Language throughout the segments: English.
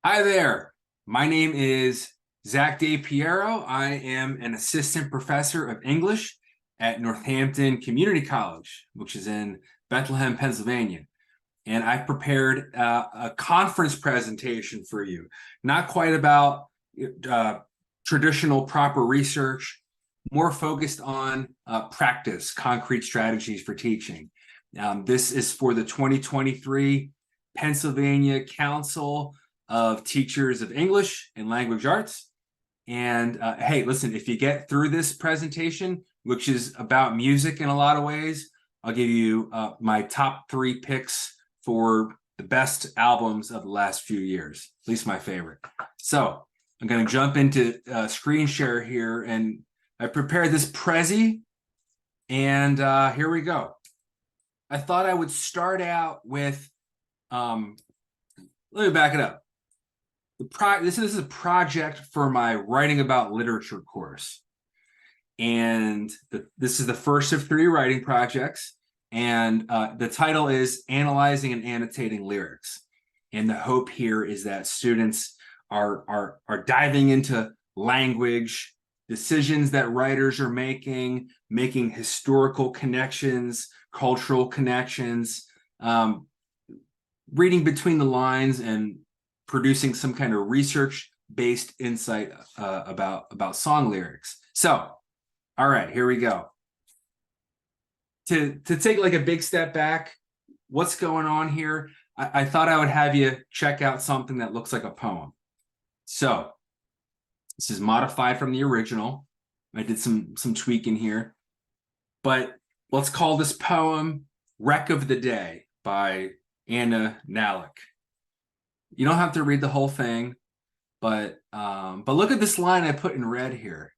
Hi there. My name is Zack DePiero. I am an assistant professor of English at Northampton Community College, which is in Bethlehem, Pennsylvania. And I've prepared a conference presentation for you, not quite about uh, traditional proper research, more focused on practice, concrete strategies for teaching. This is for the 2023 Pennsylvania Council of Teachers of English and Language Arts. And hey, listen, if you get through this presentation, which is about music in a lot of ways, I'll give you my top 3 picks for the best albums of the last few years, at least my favorite. So I'm going to jump into screen share here, and I prepared this Prezi, and here we go. I thought I would start out with, let me back it up. This is a project for my writing about literature course. And this is the first of 3 writing projects. And the title is Analyzing and Annotating Lyrics. And the hope here is that students are diving into language, decisions that writers are making historical connections, cultural connections, reading between the lines and producing some kind of research-based insight about song lyrics. So, all right, here we go. To take like a big step back, what's going on here? I thought I would have you check out something that looks like a poem. So, this is modified from the original. I did some tweaking here, but let's call this poem "Wreck of the Day" by Anna Nalick. You don't have to read the whole thing, but look at this line I put in red here.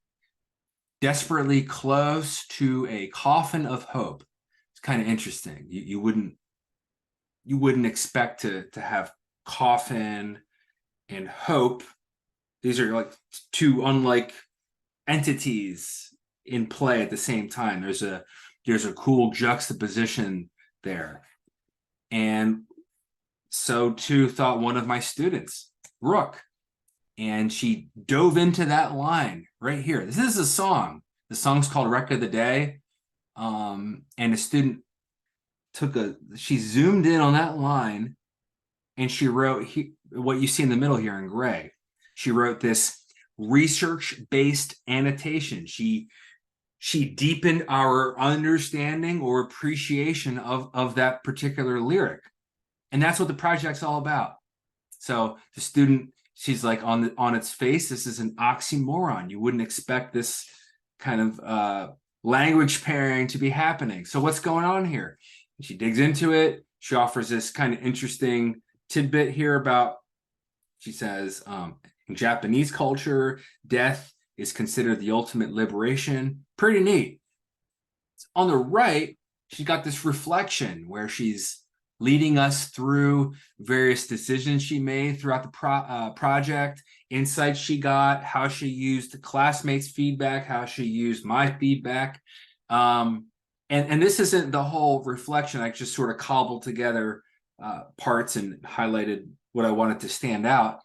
Desperately close to a coffin of hope. It's kind of interesting. You wouldn't expect to have coffin and hope. These are like 2 unlike entities in play at the same time. There's a cool juxtaposition there. And so too thought one of my students, Rook, and she dove into that line right here. This is a song. The song's called "Wreck of the Day." And a student she zoomed in on that line, and she wrote what you see in the middle here in gray. She wrote this research-based annotation. She deepened our understanding or appreciation of that particular lyric. And that's what the project's all about. So the student, she's like, on its face, this is an oxymoron. You wouldn't expect this kind of language pairing to be happening. So what's going on here? And she digs into it. She offers this kind of interesting tidbit here about, she says, in Japanese culture, death is considered the ultimate liberation. Pretty neat. On the right, she's got this reflection where she's leading us through various decisions she made throughout the project, insights she got, how she used classmates' feedback, how she used my feedback. And this isn't the whole reflection. I just sort of cobbled together parts and highlighted what I wanted to stand out.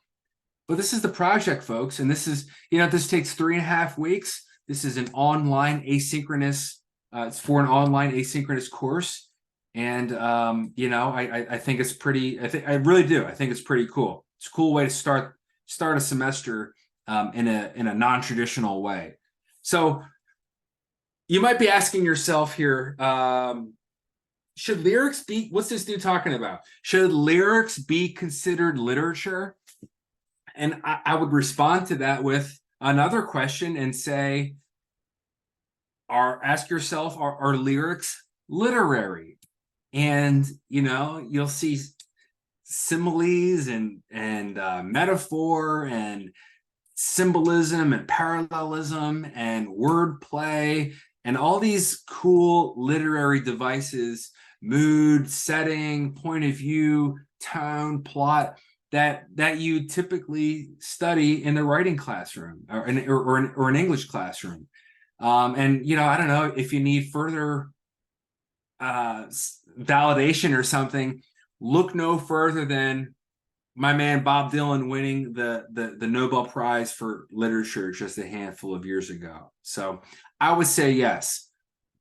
But this is the project, folks. And this is, this takes 3.5 weeks. This is an online asynchronous, it's for an online asynchronous course. And, I think it's pretty, I really do. I think it's pretty cool. It's a cool way to start a semester in a non-traditional way. So you might be asking yourself here, should lyrics be, what's this dude talking about? Should lyrics be considered literature? And I would respond to that with another question and say, ask yourself, are lyrics literary? And you'll see similes and metaphor and symbolism and parallelism and wordplay and all these cool literary devices, mood, setting, point of view, tone, plot, that you typically study in the writing classroom or an English classroom. And I don't know if you need further validation or something, look no further than my man Bob Dylan winning the Nobel Prize for Literature just a handful of years ago. So I would say yes,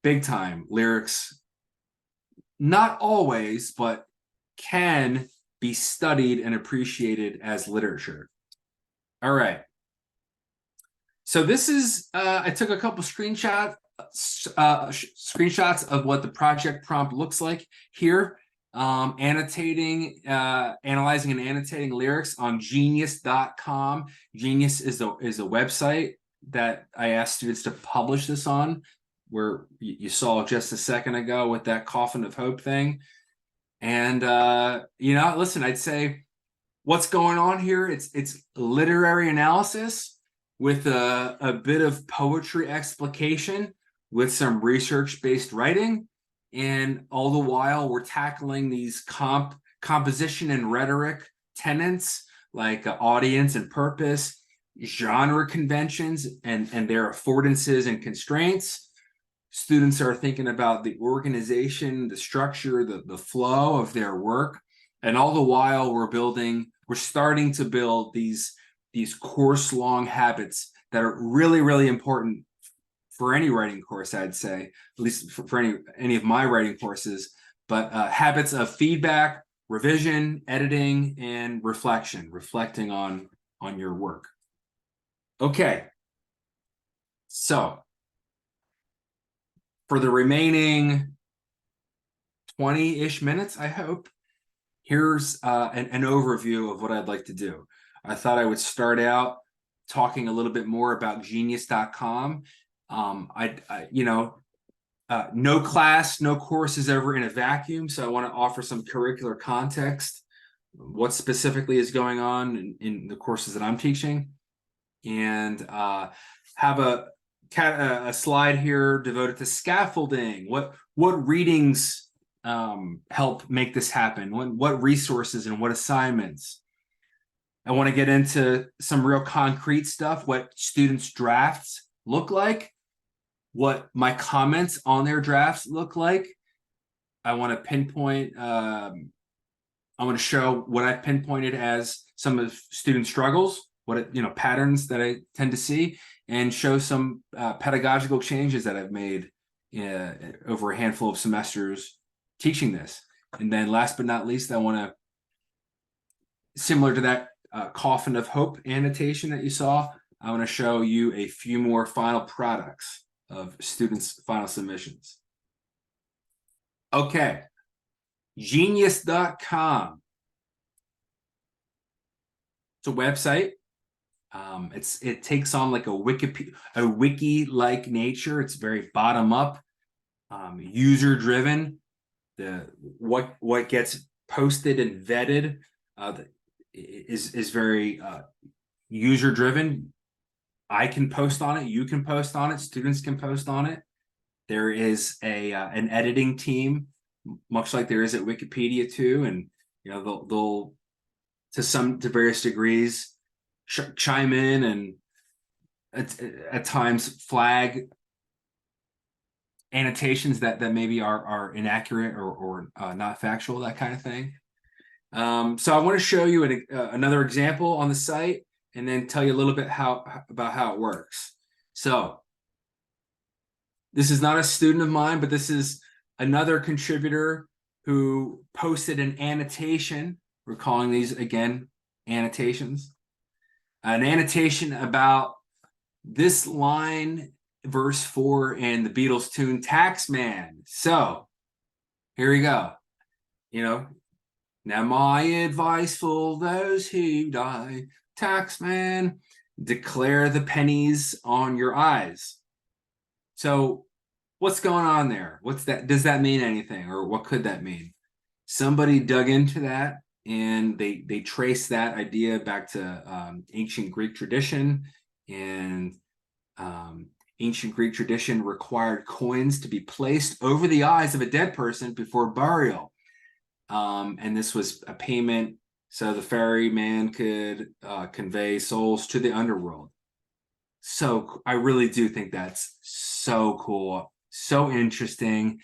big time lyrics. Not always, but can be studied and appreciated as literature. All right. So this is I took a couple screenshots of what the project prompt looks like here. Analyzing and annotating lyrics on genius.com. Genius is a website that I asked students to publish this on, where you saw just a second ago with that coffin of hope thing. And listen, I'd say what's going on here, it's literary analysis with a bit of poetry explication with some research-based writing. And all the while, we're tackling these composition and rhetoric tenets like audience and purpose, genre conventions, and their affordances and constraints. Students are thinking about the organization, the structure, the flow of their work. And all the while, we're starting to build these course-long habits that are really, really important for any writing course, I'd say, at least for any of my writing courses, but habits of feedback, revision, editing, and reflecting on your work. Okay, so for the remaining 20-ish minutes, I hope, here's an overview of what I'd like to do. I thought I would start out talking a little bit more about genius.com. No class, no course is ever in a vacuum. So I want to offer some curricular context, what specifically is going on in the courses that I'm teaching, and have a slide here devoted to scaffolding. What readings help make this happen? What resources and what assignments? I want to get into some real concrete stuff, what students' drafts look like, what my comments on their drafts look like. I want to pinpoint, I want to show what I pinpointed as some of student struggles, patterns that I tend to see, and show some pedagogical changes that I've made over a handful of semesters teaching this. And then last but not least, I want to, similar to that coffin of hope annotation that you saw, I want to show you a few more final products of students' final submissions. Okay, genius.com. It's a website. It takes on like a wiki-like nature. It's very bottom up, user-driven. What gets posted and vetted is very user-driven. I can post on it. You can post on it. Students can post on it. There is an editing team, much like there is at Wikipedia too, and they'll to various degrees chime in and at times flag annotations that maybe are inaccurate or not factual, that kind of thing. So I want to show you another example on the site, and then tell you a little bit about how it works. So this is not a student of mine, but this is another contributor who posted an annotation. We're calling these, again, annotations. An annotation about this line, verse 4 in the Beatles tune, Taxman. So here we go. Now my advice for those who die, Taxman, declare the pennies on your eyes. So what's going on there? What's that? Does that mean anything, or what could that mean? Somebody dug into that, and they trace that idea back to ancient Greek tradition, and ancient Greek tradition required coins to be placed over the eyes of a dead person before burial. And this was a payment so the ferryman could convey souls to the underworld. So I really do think that's so cool, so interesting.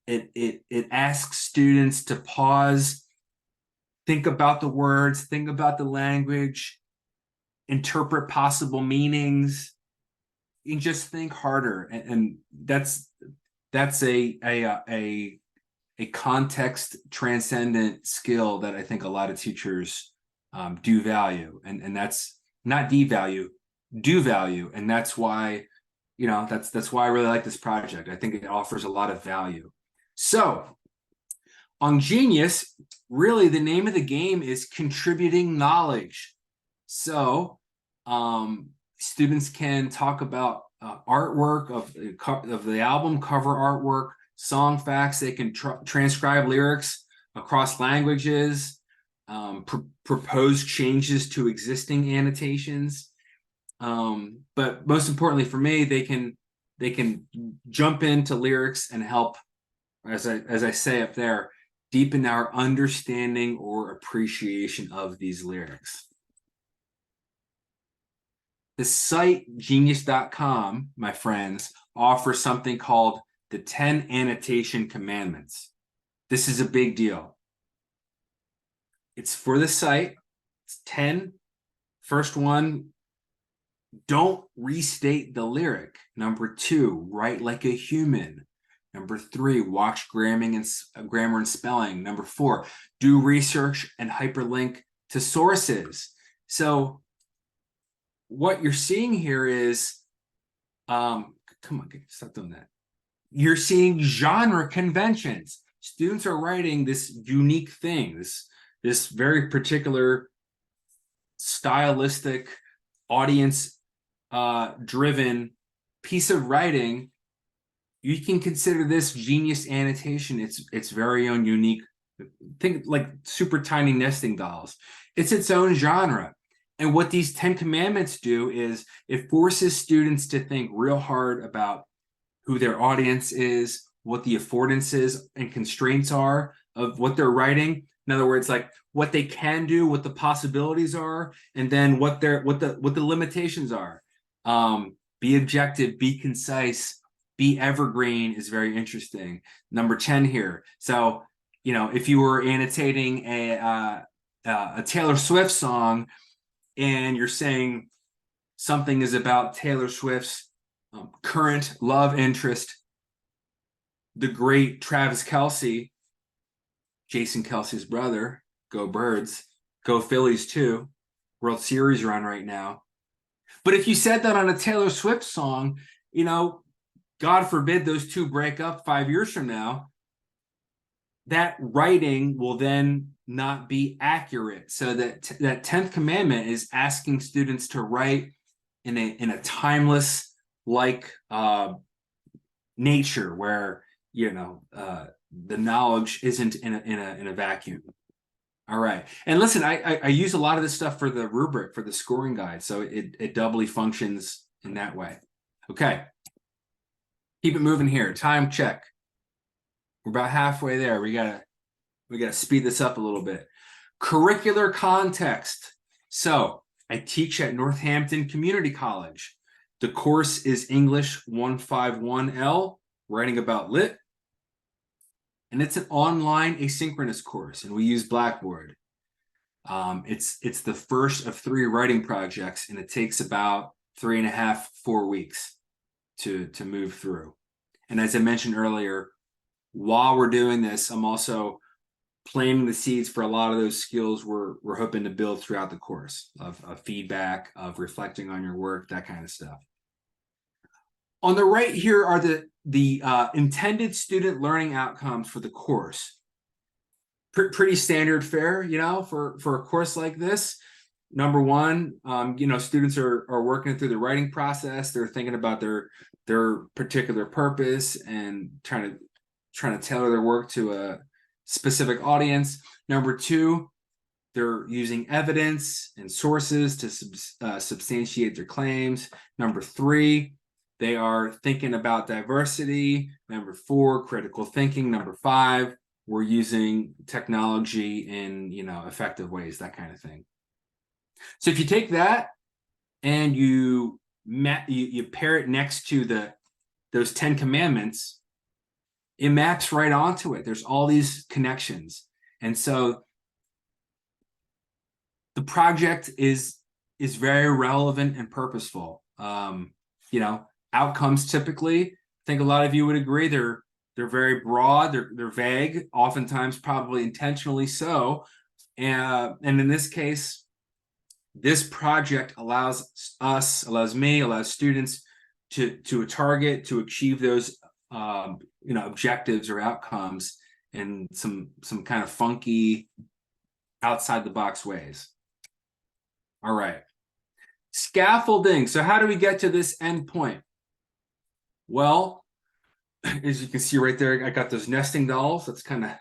It asks students to pause think about the words, think about the language, interpret possible meanings. You can just think harder, and that's a context transcendent skill that I think a lot of teachers do value, and that's not devalue, do value, and that's why, you know, that's why I really like this project. I think it offers a lot of value. So on Genius, really the name of the game is contributing knowledge. So students can talk about artwork of the album, cover artwork, song facts. They can transcribe lyrics across languages, propose changes to existing annotations. But most importantly for me, they can jump into lyrics and help, as I say up there, deepen our understanding or appreciation of these lyrics. The site genius.com, my friends, offers something called the 10 annotation commandments. This is a big deal. It's for the site. It's 10. First one, don't restate the lyric. Number 2, write like a human. Number 3, watch grammar and spelling. Number 4, do research and hyperlink to sources. So what you're seeing here is, come on, stop doing that. You're seeing genre conventions. Students are writing this unique thing, this very particular stylistic, audience driven piece of writing. You can consider this Genius annotation its very own unique. Think like super tiny nesting dolls. It's its own genre. And what these 10 commandments do is it forces students to think real hard about who their audience is, what the affordances and constraints are of what they're writing. In other words, like what they can do, what the possibilities are, and then what the limitations are. Be objective, be concise, be evergreen is very interesting. Number 10 here. So, you know, if you were annotating a Taylor Swift song and you're saying something is about Taylor Swift's current love interest, the great Travis Kelce, Jason Kelce's brother, go Birds, go Phillies too, World Series run right now. But if you said that on a Taylor Swift song, you know, God forbid those two break up 5 years from now, that writing will then not be accurate. So that 10th commandment is asking students to write in a timeless like nature where, you know, the knowledge isn't in a vacuum. All right. And listen, I use a lot of this stuff for the rubric, for the scoring guide. So it doubly functions in that way. Okay. Keep it moving here. Time check. We're about halfway there. We gotta speed this up a little bit. Curricular context. So I teach at Northampton Community College. The course is English 151L, writing about lit. And it's an online asynchronous course, and we use Blackboard. It's the first of 3 writing projects, and it takes about 3.5, 4 weeks to move through. And as I mentioned earlier, while we're doing this, I'm also planting the seeds for a lot of those skills we're hoping to build throughout the course of feedback, of reflecting on your work, that kind of stuff. On the right here are the intended student learning outcomes for the course. Pretty standard fare, you know, for a course like this. Number 1, you know, students are working through the writing process. They're thinking about their particular purpose and trying to tailor their work to a specific audience. Number 2, they're using evidence and sources to substantiate their claims. Number 3, they are thinking about diversity. Number 4, critical thinking. Number 5, we're using technology in, you know, effective ways, that kind of thing. So if you take that and you pair it next to those 10 commandments, it maps right onto it. There's all these connections. And so The project is very relevant and purposeful. You know, outcomes typically, I think a lot of you would agree, they're very broad, they're vague, oftentimes probably intentionally so. And in this case, this project allows me, allows students to target, to achieve those you know, objectives or outcomes in some kind of funky, outside the box ways. All right. Scaffolding. So how do we get to this end point? Well, as you can see right there, I got those nesting dolls. That's kind of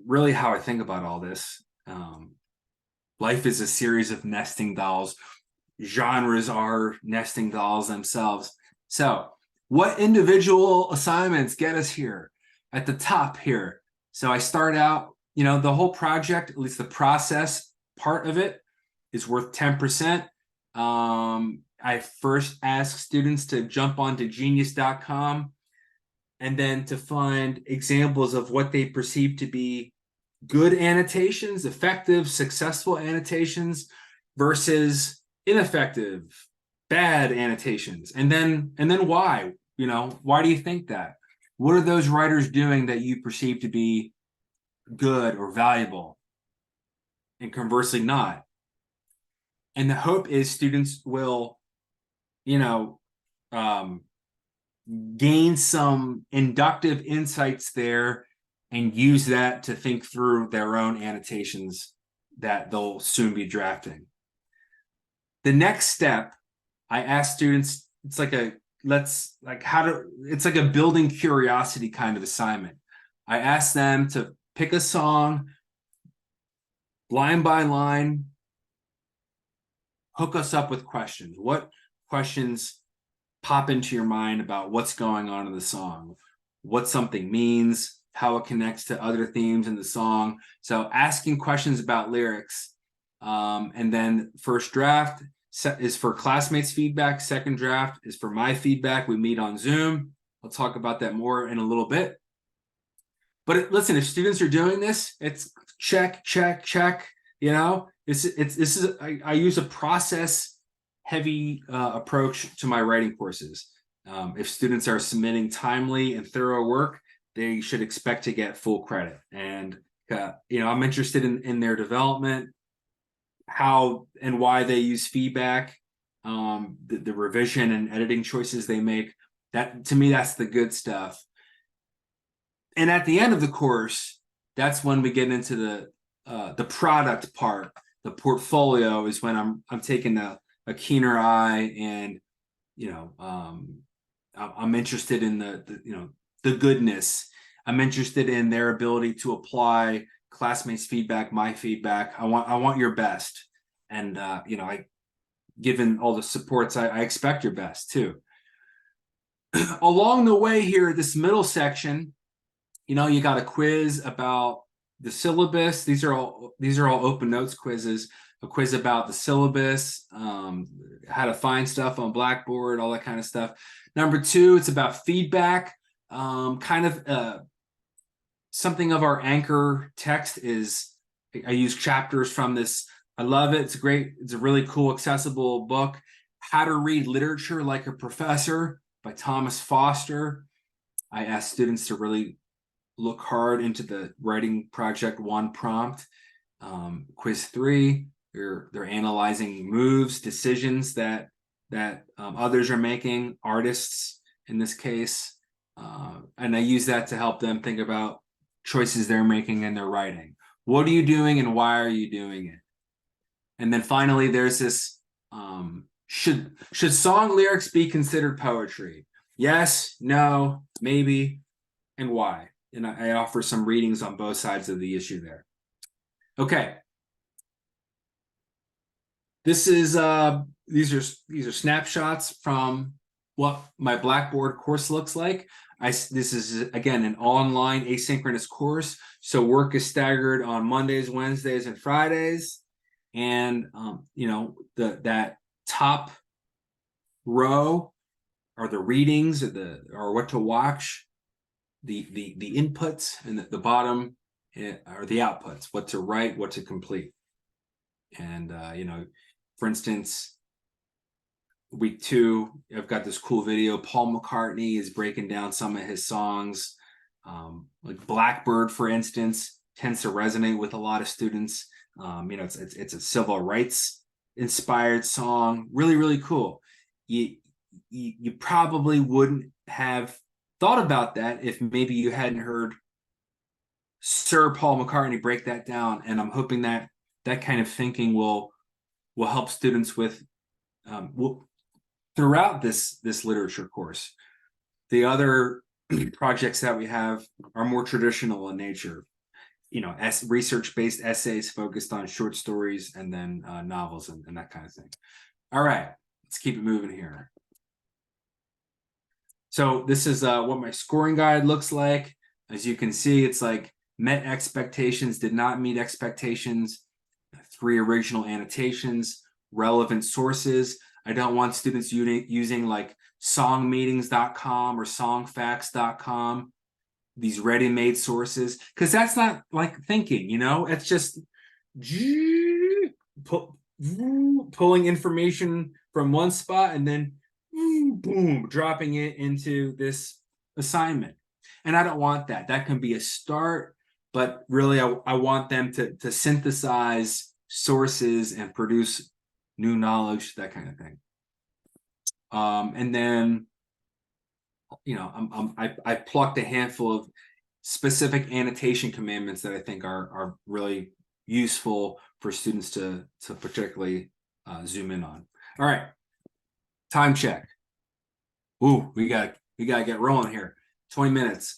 really how I think about all this. Life is a series of nesting dolls. Genres are nesting dolls themselves. So what individual assignments get us here at the top here? So I start out, you know, the whole project, at least the process part of it, is worth 10%. I first ask students to jump onto genius.com and then to find examples of what they perceive to be good annotations, effective, successful annotations versus ineffective, bad annotations. And then why? You know, why do you think that? What are those writers doing that you perceive to be good or valuable? And conversely, not. And the hope is students will, you know, gain some inductive insights there and use that to think through their own annotations that they'll soon be drafting. The next step, I ask students, it's like a it's like a building curiosity kind of assignment. I ask them to pick a song, line by line, hook us up with questions. What questions pop into your mind about what's going on in the song, what something means, how it connects to other themes in the song? So asking questions about lyrics. And then first draft is for classmates' feedback. Second draft is for my feedback. We meet on Zoom. I'll talk about that more in a little bit. But listen, if students are doing this, it's check, check, check. You know, I use a process heavy approach to my writing courses. If students are submitting timely and thorough work, they should expect to get full credit. And you know, I'm interested in their development, how and why they use feedback, the revision and editing choices they make. That, to me, that's the good stuff. And at the end of the course, that's when we get into the product part. The portfolio is when I'm taking a keener eye, and you know, I'm interested in the you know, the goodness. I'm interested in their ability to apply classmates' feedback, my feedback. I want your best, and you know, given all the supports, I expect your best too. Along the way here, this middle section, you know, you got a quiz about the syllabus. These are all open notes quizzes. A quiz about the syllabus, how to find stuff on Blackboard, all that kind of stuff. Number 2, it's about feedback. Kind of something of our anchor text is, I use chapters from this. I love it. It's great. It's a really cool, accessible book, How to Read Literature Like a Professor by Thomas Foster. I ask students to really look hard into the writing project 1 prompt. Quiz 3, they're analyzing moves, decisions that others are making, artists in this case, and I use that to help them think about choices they're making in their writing. What are you doing and why are you doing it? And then finally, there's this, should song lyrics be considered poetry? Yes, no, maybe, and why? And I offer some readings on both sides of the issue there. Okay. This is these are snapshots from what my Blackboard course looks like. This is again an online asynchronous course, so work is staggered on Mondays, Wednesdays, and Fridays. And you know, that top row are the readings, or what to watch. The inputs, and the bottom are the outputs, what to write, what to complete. And, you know, for instance, week 2, I've got this cool video. Paul McCartney is breaking down some of his songs. Like Blackbird, for instance, tends to resonate with a lot of students. You know, it's a civil rights inspired song. Really, really cool. You probably wouldn't have thought about that if maybe you hadn't heard Sir Paul McCartney break that down. And I'm hoping that that kind of thinking will help students with throughout this literature course. The other projects that we have are more traditional in nature. You know, research-based essays focused on short stories, and then novels and that kind of thing. All right, let's keep it moving here. So this is what my scoring guide looks like. As you can see, it's like met expectations, did not meet expectations, 3 original annotations, relevant sources. I don't want students using like songmeetings.com or songfacts.com, these ready-made sources, because that's not like thinking, you know, it's just pulling information from one spot and then boom, dropping it into this assignment. And I don't want that. That can be a start, but really I want them to synthesize sources and produce new knowledge, that kind of thing. And then, you know, I plucked a handful of specific annotation commandments that I think are really useful for students to particularly zoom in on. All right, time check. Ooh, we gotta get rolling here. 20 minutes.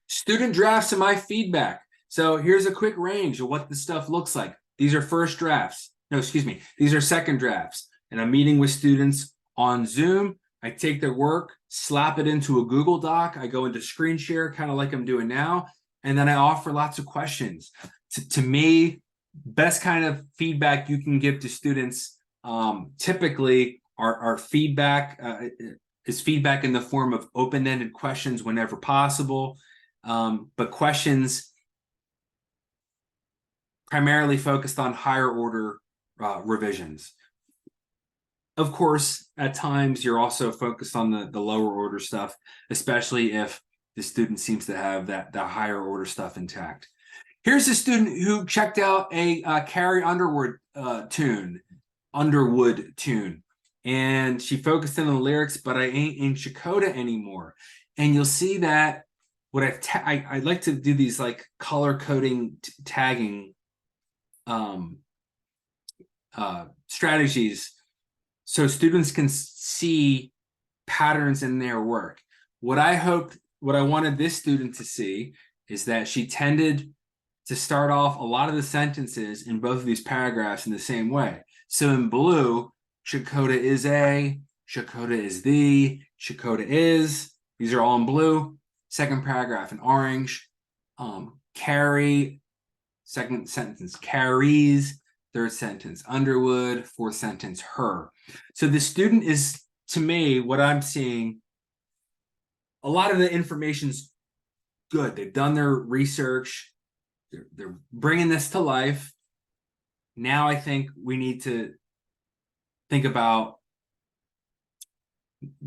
Student drafts and my feedback. So here's a quick range of what this stuff looks like. These are first drafts. No, excuse me. These are second drafts. And I'm meeting with students on Zoom. I take their work, slap it into a Google Doc. I go into screen share, kind of like I'm doing now. And then I offer lots of questions. To me, best kind of feedback you can give to students typically are feedback is feedback in the form of open-ended questions whenever possible, but questions primarily focused on higher order revisions. Of course, at times you're also focused on the lower order stuff, especially if the student seems to have the higher order stuff intact. Here's a student who checked out a Carrie Underwood tune, and she focused in on the lyrics, but I ain't in Chakotah anymore. And you'll see that what I like to do these like color coding tagging strategies so students can see patterns in their work. What I wanted this student to see is that she tended to start off a lot of the sentences in both of these paragraphs in the same way. So in blue, Chakotah is a, Chakotah is the, Chakotah is. These are all in blue. Second paragraph in orange. Carrie, second sentence, carries. Third sentence, Underwood. Fourth sentence, her. So the student is, to me, what I'm seeing, a lot of the information's good. They've done their research. They're bringing this to life. Now I think we need to think about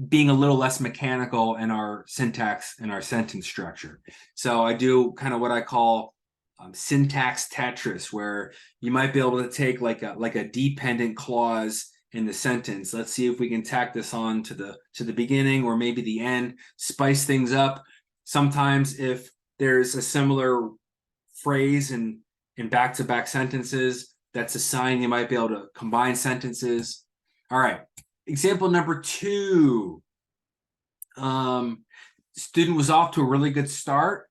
being a little less mechanical in our syntax and our sentence structure. So I do kind of what I call syntax Tetris, where you might be able to take like a dependent clause in the sentence. Let's see if we can tack this on to the beginning or maybe the end, spice things up. Sometimes if there's a similar phrase in back-to-back sentences, that's a sign you might be able to combine sentences. All right, example number 2. Student was off to a really good start.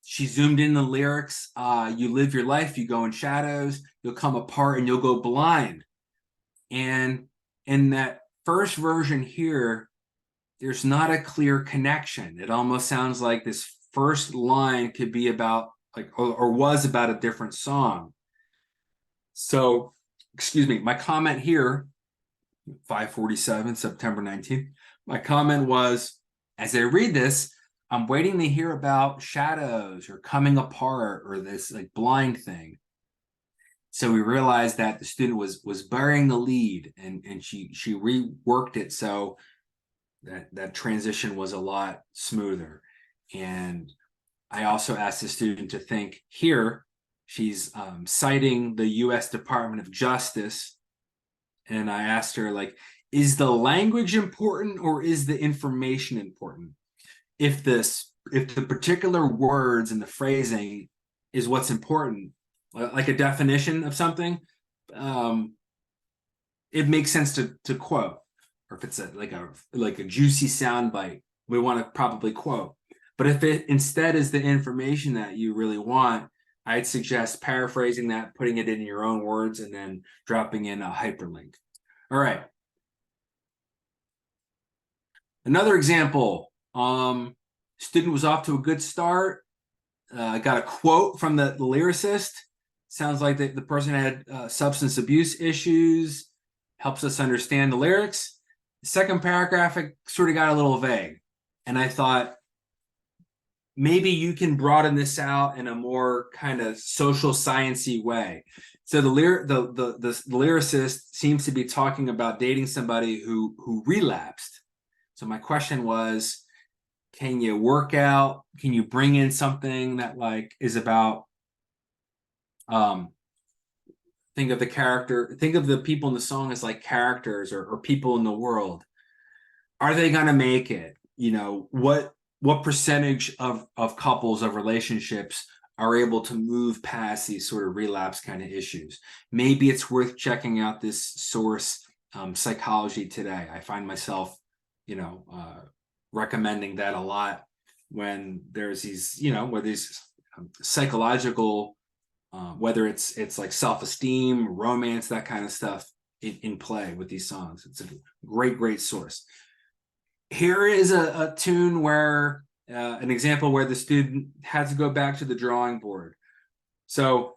She zoomed in the lyrics. You live your life, you go in shadows, you'll come apart and you'll go blind. And in that first version here, there's not a clear connection. It almost sounds like this first line could be about like, or was about a different song. So, excuse me, my comment here, 5:47, September 19th, my comment was, as I read this, I'm waiting to hear about shadows or coming apart or this like blind thing. So we realized that the student was burying the lead, and she reworked it so that transition was a lot smoother. And I also asked the student to think here. She's citing the U.S. Department of Justice, and I asked her, like, is the language important or is the information important? If the particular words and the phrasing is what's important, like a definition of something, it makes sense to quote. Or if it's like a juicy soundbite, we want to probably quote. But if it instead is the information that you really want, I'd suggest paraphrasing that, putting it in your own words, and then dropping in a hyperlink. All right. Another example, student was off to a good start. Got a quote from the lyricist. Sounds like the person had substance abuse issues. Helps us understand the lyrics. The second paragraph, it sort of got a little vague. And I thought, maybe you can broaden this out in a more kind of social sciencey way. So the lyricist seems to be talking about dating somebody who relapsed. So my question was, can you bring in something that like is about, think of the people in the song as like characters or people in the world. Are they going to make it? You know, what percentage of couples, of relationships are able to move past these sort of relapse kind of issues? Maybe it's worth checking out this source, Psychology Today. I find myself, recommending that a lot when there's these, where these psychological, whether it's like self-esteem, romance, that kind of stuff in play with these songs. It's a great source. Here is a tune where an example where the student had to go back to the drawing board. So,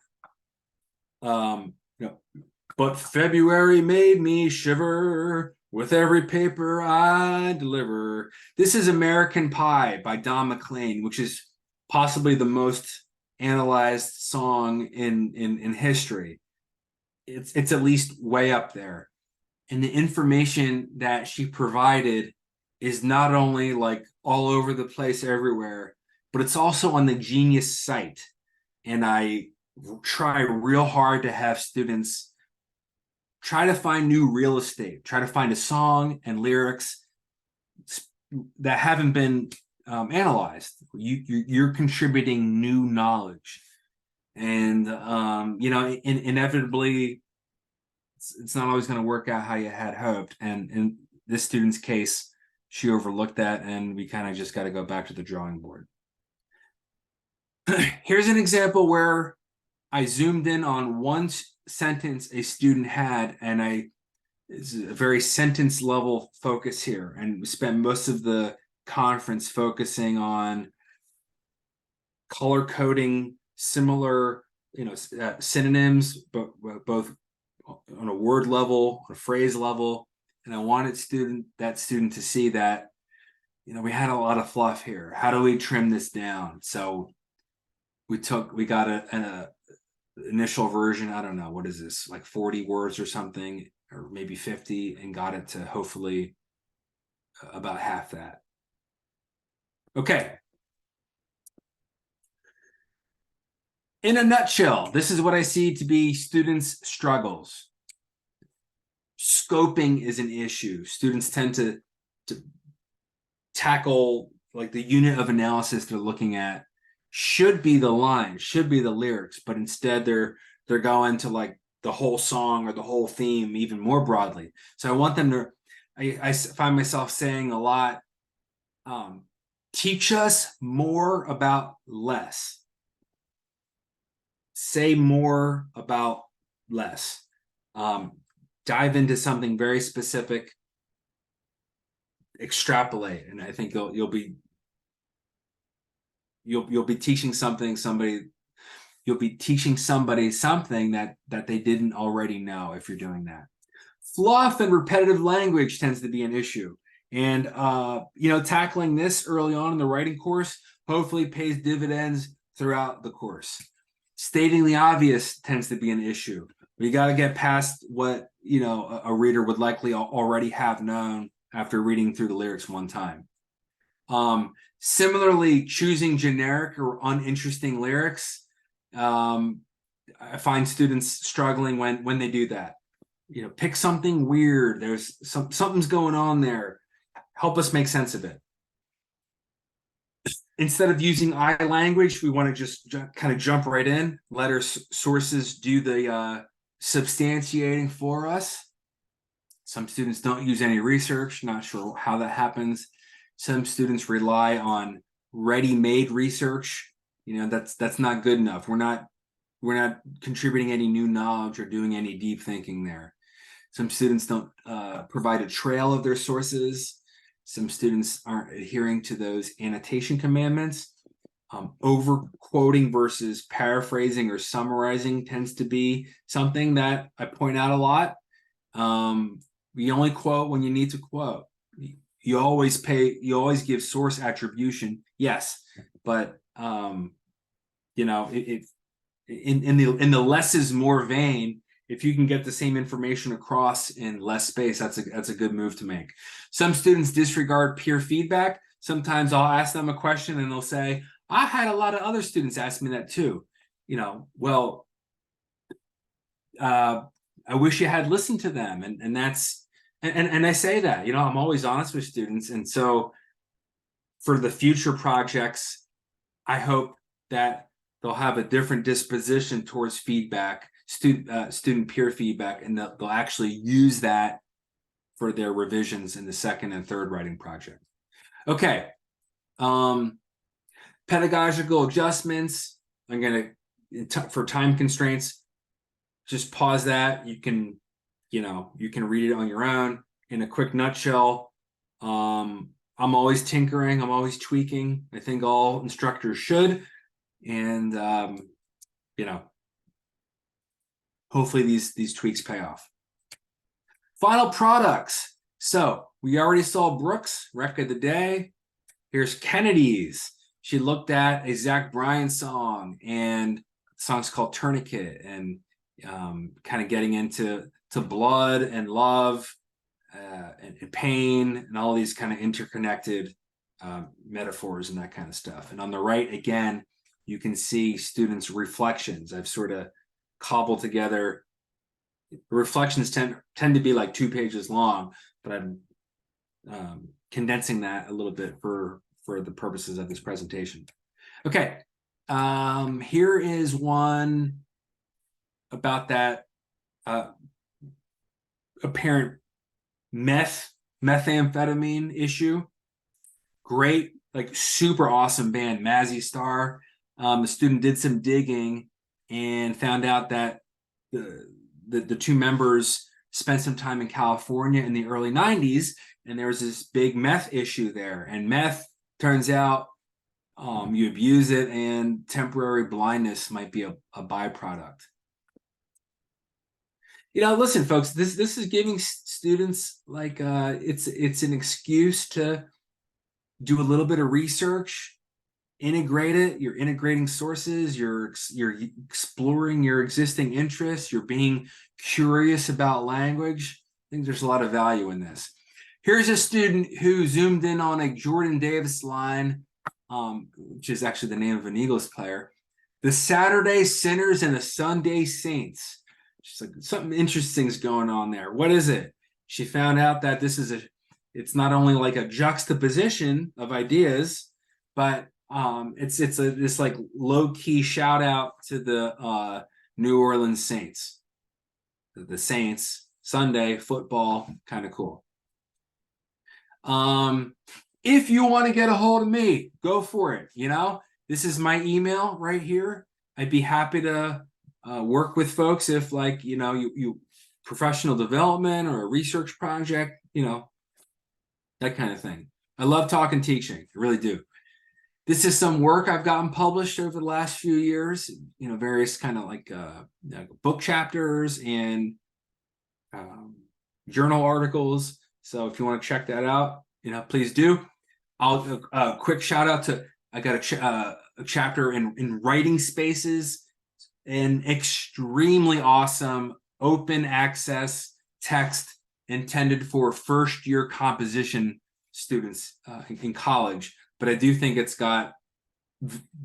but February made me shiver with every paper I deliver. This is American Pie by Don McLean, which is possibly the most analyzed song in history. It's at least way up there. And the information that she provided is not only like all over the place everywhere, but it's also on the Genius site. And I try real hard to have students try to find new real estate, try to find a song and lyrics that haven't been analyzed. You're contributing new knowledge. And, inevitably, it's not always going to work out how you had hoped. And in this student's case, she overlooked that, and we kind of just got to go back to the drawing board. Here's an example where I zoomed in on one sentence a student had, and it's a very sentence level focus here. And we spent most of the conference focusing on color coding similar, synonyms, but both on a word level, on a phrase level. And I wanted that student to see that, we had a lot of fluff here. How do we trim this down? So we got an initial version. I don't know, what is this, like 40 words or something, or maybe 50, and got it to hopefully about half that. Okay. In a nutshell, this is what I see to be students' struggles. Scoping is an issue. Students tend to tackle like the unit of analysis they're looking at should be the line, should be the lyrics, but instead they're going to like the whole song or the whole theme even more broadly. So I want them to, I find myself saying a lot, teach us more about less. Say more about less. Dive into something very specific, extrapolate, and I think you'll be teaching somebody something that they didn't already know if you're doing that. Fluff and repetitive language tends to be an issue, and tackling this early on in the writing course hopefully pays dividends throughout the course. Stating the obvious tends to be an issue. We got to get past what, you know, a reader would likely already have known after reading through the lyrics one time. Similarly, choosing generic or uninteresting lyrics, I find students struggling when they do that. You know, pick something weird. There's something's going on there. Help us make sense of it. Instead of using I language, we want to just kind of jump right in. Let our sources do the substantiating for us. Some students don't use any research. Not sure how that happens. Some students rely on ready-made research. You know, that's not good enough. We're not contributing any new knowledge or doing any deep thinking there. Some students don't provide a trail of their sources. Some students aren't adhering to those annotation commandments. Over quoting versus paraphrasing or summarizing tends to be something that I point out a lot. You only quote when you need to quote. You always give source attribution, yes, but you know, in the less is more vein, if you can get the same information across in less space, that's a good move to make. Some students disregard peer feedback. Sometimes I'll ask them a question and they'll say, I had a lot of other students ask me that too. You know, well, I wish you had listened to them. And that's, and I say that, you know, I'm always honest with students. And so for the future projects, I hope that they'll have a different disposition towards feedback, student peer feedback, and they'll actually use that for their revisions in the second and third writing project. Okay. Pedagogical adjustments. I'm going to, for time constraints, just pause that. You can read it on your own. In a quick nutshell, I'm always tinkering. I'm always tweaking. I think all instructors should. And, you know, hopefully these tweaks pay off. Final products. So we already saw Brooks, Rec of the Day. Here's Kennedy's. She looked at a Zack Bryan song, and the song's called Tourniquet, and kind of getting into blood and love and pain and all these kind of interconnected metaphors and that kind of stuff. And on the right, again, you can see students' reflections. I've sort of cobbled together. Reflections tend to be like 2 pages long, but I'm condensing that a little bit for the purposes of this presentation. Okay, here is one about that apparent methamphetamine issue. Great, like super awesome band, Mazzy Star. The student did some digging and found out that the two members spent some time in California in the early 90s, and there was this big meth issue there. And meth, turns out, you abuse it and temporary blindness might be a byproduct. You know, listen, folks, this is giving students like it's an excuse to do a little bit of research, integrate it. You're integrating sources, you're exploring your existing interests, you're being curious about language. I think there's a lot of value in this. Here's a student who zoomed in on a Jordan Davis line, which is actually the name of an Eagles player. The Saturday Sinners and the Sunday Saints. She's like, something interesting is going on there. What is it? She found out that it's not only like a juxtaposition of ideas, but it's this like low-key shout out to the New Orleans Saints. The Saints, Sunday, football, kind of cool. If you want to get a hold of me, go for it. You know, this is my email right here. I'd be happy to work with folks if, like, you know, you professional development or a research project, you know, that kind of thing. I love talking teaching. I really do. This is some work I've gotten published over the last few years, you know, various kind of like book chapters and journal articles. So if you want to check that out, you know, please do. I'll quick shout out to, I got a chapter in writing spaces. an extremely awesome open access text intended for first year composition students in college. But I do think it's got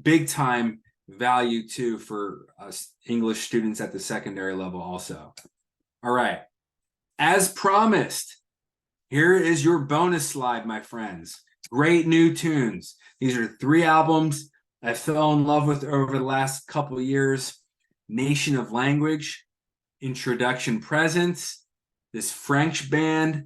big time value too for English students at the secondary level also. All right. As promised, here is your bonus slide, my friends. Great new tunes. These are 3 albums I fell in love with over the last couple of years. Nation of Language, Introduction Presence, this French band,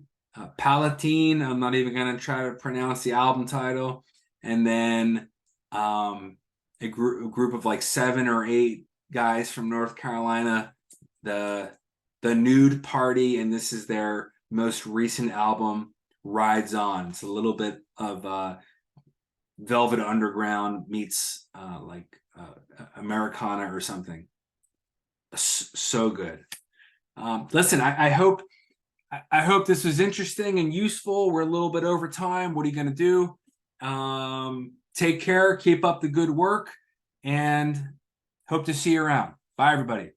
Palatine. I'm not even going to try to pronounce the album title. And then a group of like 7 or 8 guys from North Carolina, the Nude Party, and this is their most recent album, Rides On. It's a little bit of Velvet Underground meets Americana or something. So good. Listen, I hope this was interesting and useful. We're a little bit over time. What are you going to do? Take care, keep up the good work, and hope to see you around. Bye, everybody.